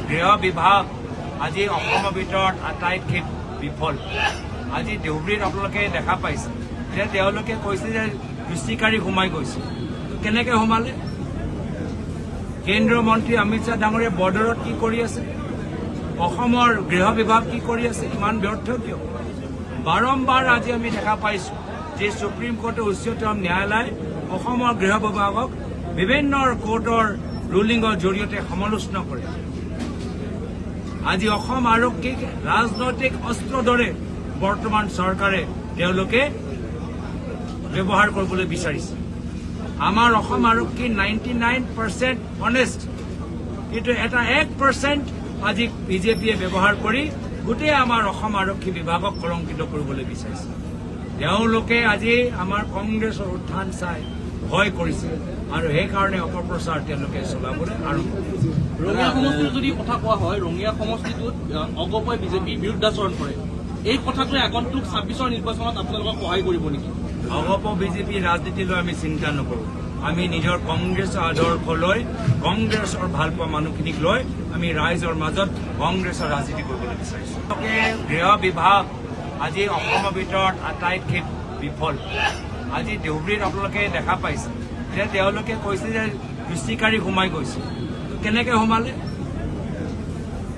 গৃহ বিভাগ আজি অসমৰ ভিতৰত আটাইতকৈ বিফল। আজি ধুবুৰীত আপোনালোকে দেখা পাইছে যে তেওঁলোকে কৈছে যে দুষ্টিকাৰী সোমাই গৈছে। কেনেকৈ সোমালে? কেন্দ্ৰীয় মন্ত্ৰী অমিত শ্বাহ ডাঙৰীয়া বৰ্ডাৰত কি কৰি আছে? অসমৰ গৃহ বিভাগ কি কৰি আছে? ইমান ব্যৰ্থ কিয়? বাৰম্বাৰ আজি আমি দেখা পাইছো যে সুপ্ৰিম কোৰ্টৰ উচ্চতম ন্যায়ালয়ে অসমৰ গৃহ বিভাগক বিভিন্ন কোৰ্টৰ ৰুলিঙৰ জৰিয়তে সমালোচনা কৰে। আজি অসম আৰক্ষীক ৰাজনৈতিক অস্ত্ৰৰ দৰে বৰ্তমান চৰকাৰে তেওঁলোকে ব্যৱহাৰ কৰিবলৈ বিচাৰিছে। আমাৰ অসম আৰক্ষী 99% অনেষ্ট, কিন্তু এটা 1% আজি বিজেপিয়ে ব্যৱহাৰ কৰি গোটেই আমাৰ অসম আৰক্ষী বিভাগক কলংকিত কৰিবলৈ বিচাৰিছে। তেওঁলোকে আজি আমাৰ কংগ্ৰেছৰ উত্থান চাই ভয় কৰিছে আৰু সেইকাৰণে অপপ্ৰচাৰ তেওঁলোকে চলাবলৈ আৰম্ভ কৰিছে। ৰঙিয়া সমষ্টিৰ যদি কথা কোৱা হয়, ৰঙিয়া সমষ্টিটোত অগপই বিজেপি বিৰুদ্ধাচৰণ কৰে। এই কথাটোৱে আগন্তুক 26ৰ নিৰ্বাচনত আপোনালোকক সহায় কৰিব নেকি? অগপ বিজেপি ৰাজনীতিলৈ আমি চিন্তা নকৰোঁ। আমি নিজৰ কংগ্ৰেছৰ আদৰ্শ লৈ, কংগ্ৰেছৰ ভালপোৱা মানুহখিনিক লৈ আমি ৰাইজৰ মাজত কংগ্ৰেছৰ ৰাজনীতি কৰিবলৈ বিচাৰিছোঁ। গৃহ বিভাগ আজি অসমৰ ভিতৰত আটাইতকৈ বিফল। আজি ধুবুৰীত আপোনালোকে দেখা পাইছে যে তেওঁলোকে কৈছে যে দুষ্টিকাৰী সোমাই গৈছে। কেনেকৈ সোমালে?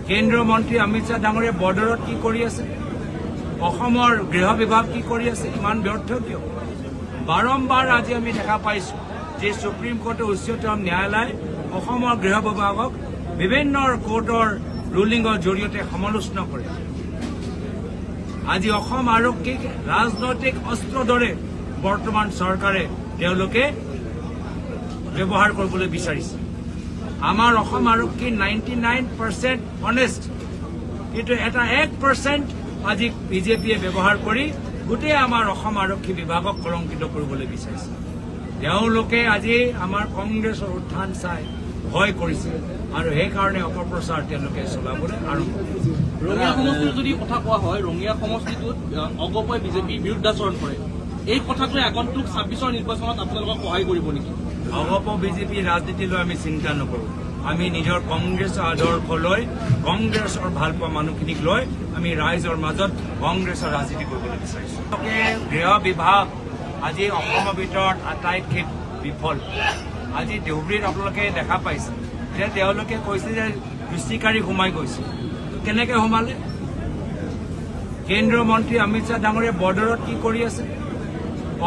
কেন্দ্ৰীয় মন্ত্ৰী অমিত শ্বাহ ডাঙৰীয়া বৰ্ডাৰত কি কৰি আছে? অসমৰ গৃহ বিভাগ কি কৰি আছে? ইমান ব্যৰ্থ কিয়? বাৰম্বাৰ আজি আমি দেখা পাইছো যে সুপ্ৰিম কোৰ্টৰ উচ্চতম ন্যায়ালয়ে অসমৰ গৃহ বিভাগক বিভিন্ন কোৰ্টৰ ৰুলিঙৰ জৰিয়তে সমালোচনা কৰে। আজি অসম আৰক্ষীক ৰাজনৈতিক অস্ত্ৰৰ দৰে বৰ্তমান চৰকাৰে তেওঁলোকে ব্যৱহাৰ কৰিবলৈ বিচাৰিছে। আমাৰ অসম আৰক্ষী 99% অনেষ্ট, কিন্তু এটা 1% আজি বিজেপিয়ে ব্যৱহাৰ কৰি গোটেই আমাৰ অসম আৰক্ষী বিভাগক কলংকিত কৰিবলৈ বিচাৰিছে। তেওঁলোকে আজি আমাৰ কংগ্ৰেছৰ উত্থান চাই ভয় কৰিছে আৰু সেইকাৰণে অপপ্ৰচাৰ তেওঁলোকে চলাবলৈ আৰম্ভ কৰিছে। ৰঙিয়া সমষ্টিৰ যদি কথা কোৱা হয়, ৰঙিয়া সমষ্টিটোত অগপই বিজেপি বিৰুদ্ধাচৰণ কৰে। এই কথাটোৱে আগন্তুক 26ৰ নিৰ্বাচনত আপোনালোকক সহায় কৰিব নেকি? অগপ বিজেপি ৰাজনীতিলৈ আমি চিন্তা নকৰোঁ। আমি নিজৰ কংগ্ৰেছৰ আদৰ্শ লৈ, কংগ্ৰেছৰ ভালপোৱা মানুহখিনিক লৈ আমি ৰাইজৰ মাজত কংগ্ৰেছৰ ৰাজনীতি কৰিবলৈ বিচাৰিছোঁ। গৃহ বিভাগ আজি অসমৰ ভিতৰত আটাইতকৈ বিফল। আজি ধুবুৰীত আপোনালোকে দেখা পাইছে যে তেওঁলোকে কৈছে যে দুষ্টিকাৰী সোমাই গৈছে। কেনেকৈ সোমালে? কেন্দ্ৰীয় মন্ত্ৰী অমিত শ্বাহ ডাঙৰীয়া বৰ্ডাৰত কি কৰি আছে?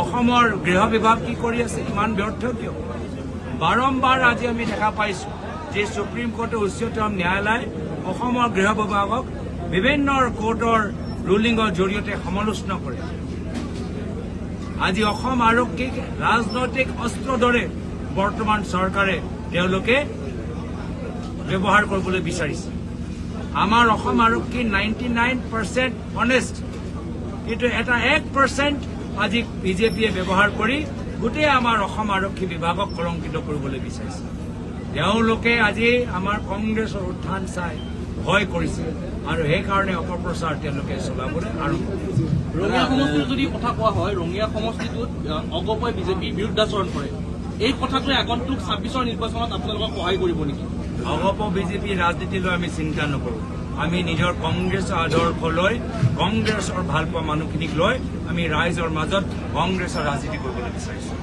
অসমৰ গৃহ বিভাগ কি কৰি আছে? ইমান ব্যৰ্থ কিয়? বাৰম্বাৰ আজি আমি দেখা পাইছো যে সুপ্ৰিম কোৰ্টৰ উচ্চতম ন্যায়ালয়ে অসমৰ গৃহ বিভাগক বিভিন্ন কোৰ্টৰ ৰুলিঙৰ জৰিয়তে সমালোচনা কৰে। আজি অসম আৰক্ষীক ৰাজনৈতিক অস্ত্ৰৰ দৰে বৰ্তমান চৰকাৰে তেওঁলোকে ব্যৱহাৰ কৰিবলৈ বিচাৰিছে। আমাৰ অসম আৰক্ষী 99% অনেষ্ট, কিন্তু এটা 1% আজি বিজেপিয়ে ব্যৱহাৰ কৰি গোটেই আমাৰ অসম আৰক্ষী বিভাগক কলংকিত কৰিবলৈ বিচাৰিছে। তেওঁলোকে আজি আমাৰ কংগ্ৰেছৰ উত্থান চাই ভয় কৰিছে আৰু সেইকাৰণে অপপ্ৰচাৰ তেওঁলোকে চলাবলৈ আৰম্ভ কৰিছে। ৰঙিয়া সমষ্টিৰ যদি কথা কোৱা হয়, ৰঙিয়া সমষ্টিটোত অগপই বিজেপি বিৰুদ্ধাচৰণ কৰে। এই কথাটোৱে আগন্তুক 26ৰ নিৰ্বাচনত আপোনালোকক সহায় কৰিব নেকি? অগপ বিজেপি ৰাজনীতিলৈ আমি চিন্তা নকৰোঁ। আমি নিজৰ কংগ্ৰেছৰ আদৰ্শ লৈ, কংগ্ৰেছৰ ভালপোৱা মানুহখিনিক লৈ আমি ৰাইজৰ মাজত কংগ্ৰেছৰ ৰাজনীতি কৰিবলৈ বিচাৰিছোঁ।